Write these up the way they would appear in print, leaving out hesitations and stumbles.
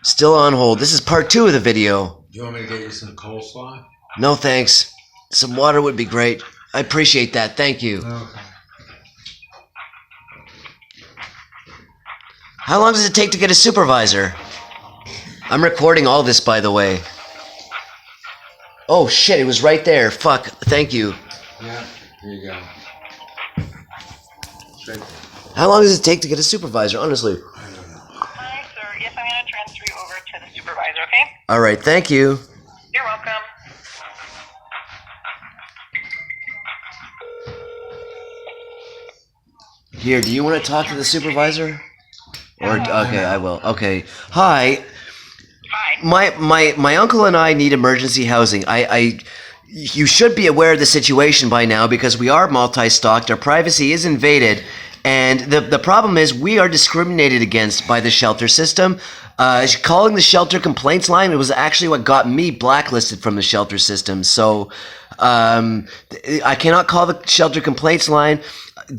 Still on hold. This is part 2 of the video. Do you want me to get you some coleslaw? No thanks. Some water would be great. I appreciate that. Thank you. Okay. How long does it take to get a supervisor? I'm recording all this, by the way. Oh shit, it was right there. Fuck. Thank you. Yeah, here you go. Straight. How long does it take to get a supervisor, honestly? I don't know. Hi, sir. Yes, I'm going to transfer you over to the supervisor, okay? Alright, thank you. You're welcome. Here, do you want to talk to the supervisor? Or Hello. okay, I will. Okay. Hi. Hi. My uncle and I need emergency housing. You should be aware of the situation by now because we are multi-stocked. Our privacy is invaded, and the problem is we are discriminated against by the shelter system. Calling the shelter complaints line was actually what got me blacklisted from the shelter system. So I cannot call the shelter complaints line.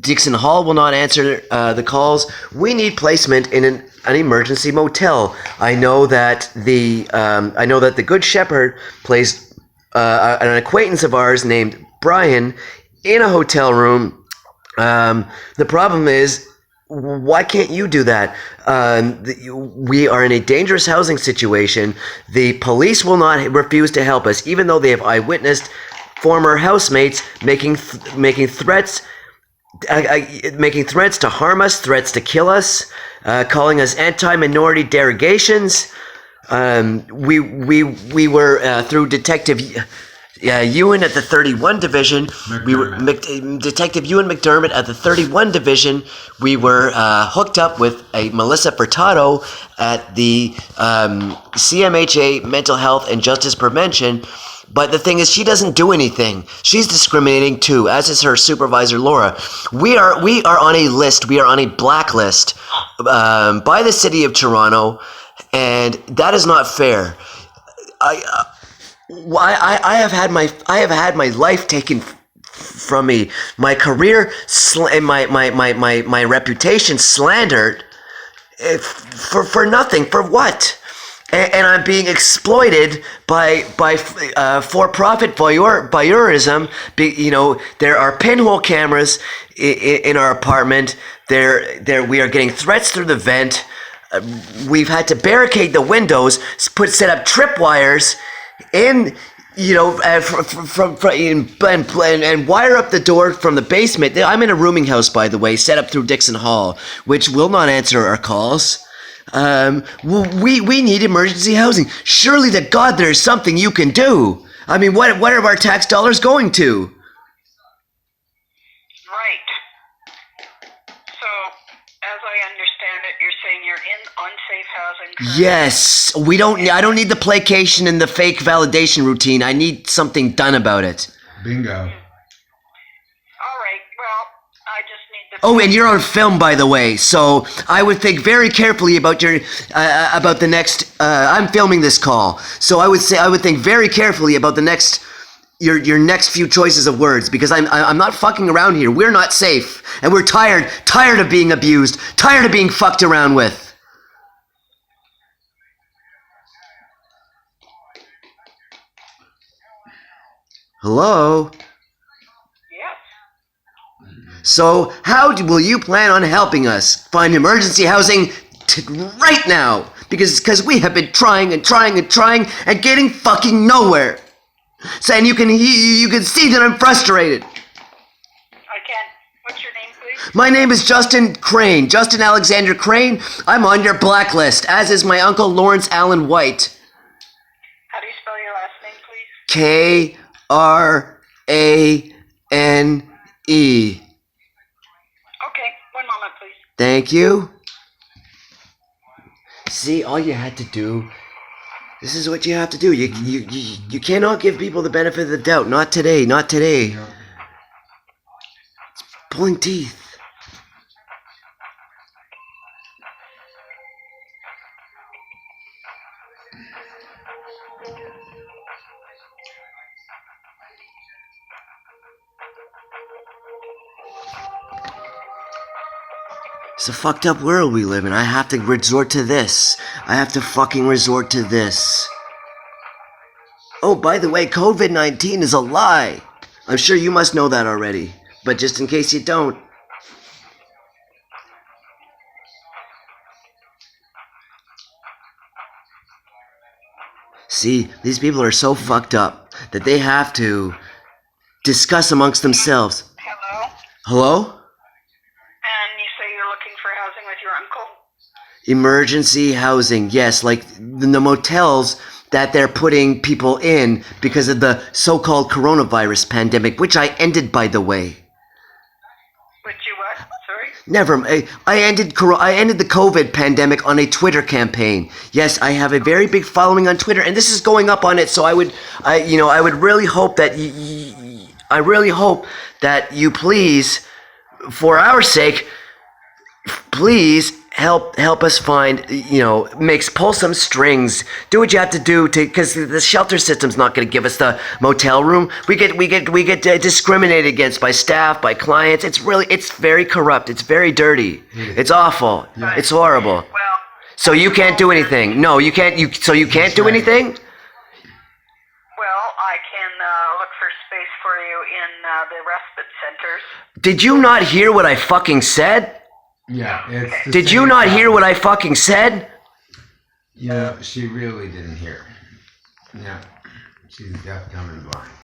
Dixon Hall will not answer the calls. We need placement in an emergency motel. I know that the Good Shepherd placed an acquaintance of ours named Brian in a hotel room. The problem is, why can't you do that? We are in a dangerous housing situation. The police will not refuse to help us, even though they have eyewitnessed former housemates making threats. Making threats to harm us, threats to kill us, calling us anti-minority derogations. We were through Detective Ewan at the 31 Division. We were Detective Ewan McDermott at the 31 Division. We were hooked up with a Melissa Furtado at the CMHA Mental Health and Justice Prevention. But the thing is, she doesn't do anything. She's discriminating too, as is her supervisor, Laura. We are on a list. We are on a blacklist by the city of Toronto, and that is not fair. I have had my life taken from me, my career, my reputation slandered for nothing. For what? And I'm being exploited by for-profit voyeurism. There are pinhole cameras in our apartment. We are getting threats through the vent. We've had to barricade the windows, set up tripwires, and wire up the door from the basement. I'm in a rooming house, by the way, set up through Dixon Hall, which will not answer our calls. We need emergency housing. Surely to God there's something you can do. I mean, what are our tax dollars going to? Right. So, as I understand it, you're saying you're in unsafe housing currently? Yes. I don't need the placation and the fake validation routine. I need something done about it. Bingo. All right. Well, I just need to... Oh, and you're on film, by the way, so I would think very carefully about about the next. I'm filming this call, so I would think very carefully about the next, your next few choices of words, because I'm not fucking around here. We're not safe, and we're tired of being abused, tired of being fucked around with. Hello. So, how will you plan on helping us find emergency housing right now? Because we have been trying and getting fucking nowhere. So, and you can see that I'm frustrated. I can. What's your name, please? My name is Justin Crane, Justin Alexander Crane. I'm on your blacklist, as is my uncle Lawrence Allen White. How do you spell your last name, please? Krane. Okay, one moment, please. Thank you. See, all you had to do. This is what you have to do. You cannot give people the benefit of the doubt. Not today. Not today. It's pulling teeth. It's a fucked up world we live in. I have to resort to this. I have to fucking resort to this. Oh, by the way, COVID-19 is a lie. I'm sure you must know that already. But just in case you don't. See, these people are so fucked up that they have to discuss amongst themselves. Hello? Hello? And you say you're looking for housing with your uncle? Emergency housing, yes, like the motels that they're putting people in because of the so-called coronavirus pandemic, which I ended, by the way. Would you what? Sorry? Never. I ended the COVID pandemic on a Twitter campaign. Yes, I have a very big following on Twitter, and this is going up on it. So I would really hope that you please, for our sake, please help us find, pull some strings, do what you have to do because the shelter system's not going to give us the motel room. We get discriminated against by staff, by clients. It's very corrupt. It's very dirty. It's awful. Yeah. It's horrible. Well, So you can't do anything. No, you can't. So you can't do anything. well, I can look for space for you in the respite centers. Did you not hear what I fucking said? Yeah, it's the Did you same not hear problem. what I fucking said? Yeah, she really didn't hear. Yeah, she's deaf, dumb, and blind.